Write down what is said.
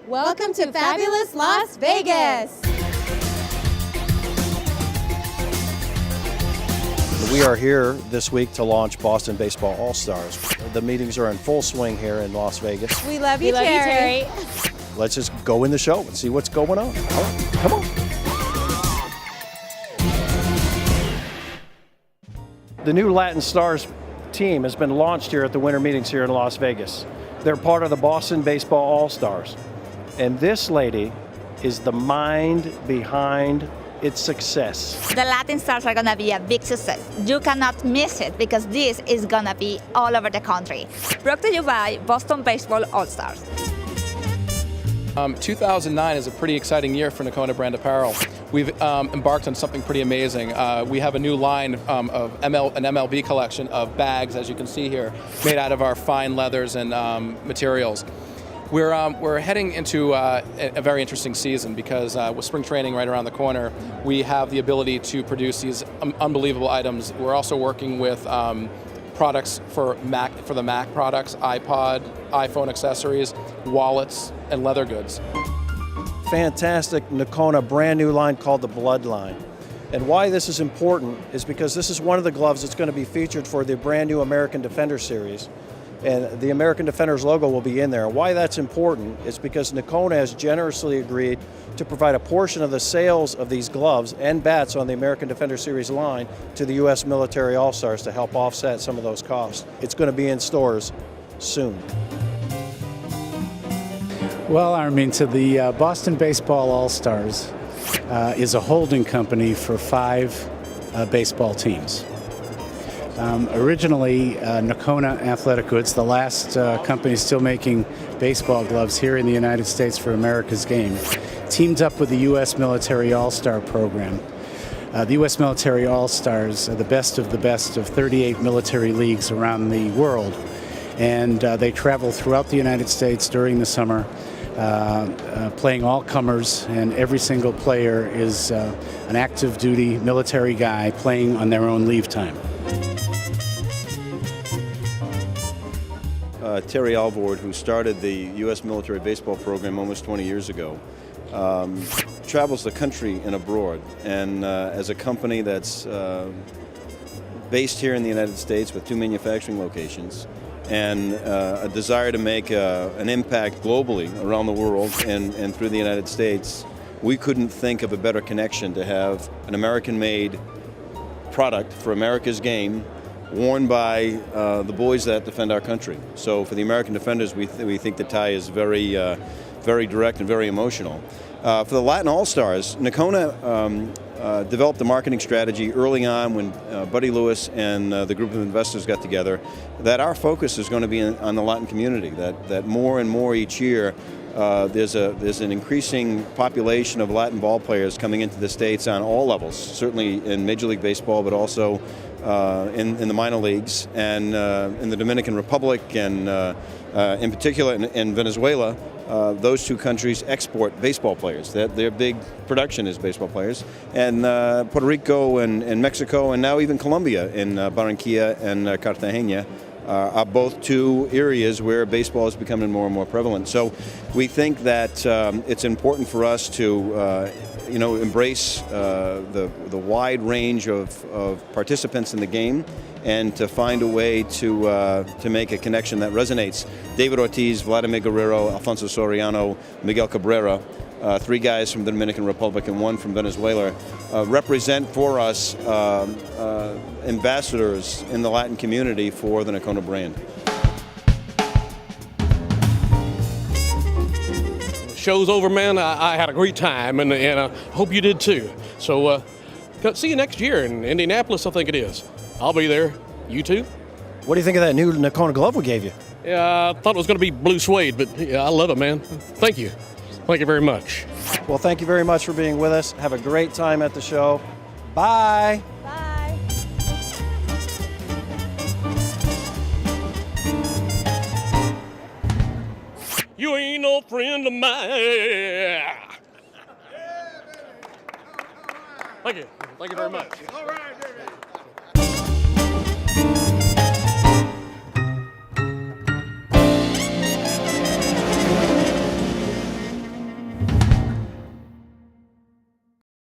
Welcome to fabulous Las Vegas. We are here this week to launch Boston Baseball All-Stars. The meetings are in full swing here in Las Vegas. We love you, Terry. Let's just go in the show and see what's going on. All right, come on. The new Latin Stars team has been launched here at the winter meetings here in Las Vegas. They're part of the Boston Baseball All-Stars. And this lady is the mind behind its success. The Latin Stars are going to be a big success. You cannot miss it because this is going to be all over the country. Brought to you by Boston Baseball All-Stars. 2009 is a pretty exciting year for Nokona brand apparel. We've embarked on something pretty amazing. We have a new line of an MLB collection of bags, as you can see here, made out of our fine leathers and materials. We're heading into a very interesting season because with spring training right around the corner, we have the ability to produce these unbelievable items. We're also working with products for the Mac products, iPod, iPhone accessories, wallets, and leather goods. Fantastic Nokona brand new line called the Bloodline. And why this is important is because this is one of the gloves that's going to be featured for the brand new American Defender series. And the American Defenders logo will be in there. Why that's important is because Nokona has generously agreed to provide a portion of the sales of these gloves and bats on the American Defender Series line to the U.S. Military All-Stars to help offset some of those costs. It's going to be in stores soon. Well, Armin, so the Boston Baseball All-Stars is a holding company for 5 baseball teams. Originally, Nokona Athletic Goods, the last company still making baseball gloves here in the United States for America's game, teamed up with the U.S. Military All-Star program. The U.S. Military All-Stars are the best of 38 military leagues around the world, and they travel throughout the United States during the summer, playing all comers, and every single player is an active duty military guy playing on their own leave time. Terry Allvord, who started the U.S. military baseball program almost 20 years ago, travels the country and abroad. And as a company that's based here in the United States with 2 manufacturing locations and a desire to make an impact globally around the world and through the United States, we couldn't think of a better connection to have an American-made product for America's game worn by the boys that defend our country. So for the American Defenders, we think the tie is very, very direct and very emotional. For the Latin All-Stars, Nokona developed a marketing strategy early on when Buddy Lewis and the group of investors got together that our focus is going to be on the Latin community, that more and more each year there's an increasing population of Latin ball players coming into the States on all levels, certainly in Major League Baseball, but also in the minor leagues and in the Dominican Republic and in particular in Venezuela. Those 2 countries export baseball players. Their big production is baseball players. And Puerto Rico and Mexico and now even Colombia in Barranquilla and Cartagena are both 2 areas where baseball is becoming more and more prevalent. So we think that it's important for us to embrace the wide range of participants in the game and to find a way to make a connection that resonates. David Ortiz, Vladimir Guerrero, Alfonso Soriano, Miguel Cabrera, 3 guys from the Dominican Republic and 1 from Venezuela, represent for us ambassadors in the Latin community for the Nokona brand. Show's over, man. I had a great time, and I hope you did too. So, see you next year in Indianapolis, I think it is. I'll be there. You too? What do you think of that new Nokona glove we gave you? Yeah, I thought it was going to be blue suede, but yeah, I love it, man. Thank you. Thank you very much. Well, thank you very much for being with us. Have a great time at the show. Bye. Bye. You ain't no friend of mine. Thank you. Thank you very much. All right, David.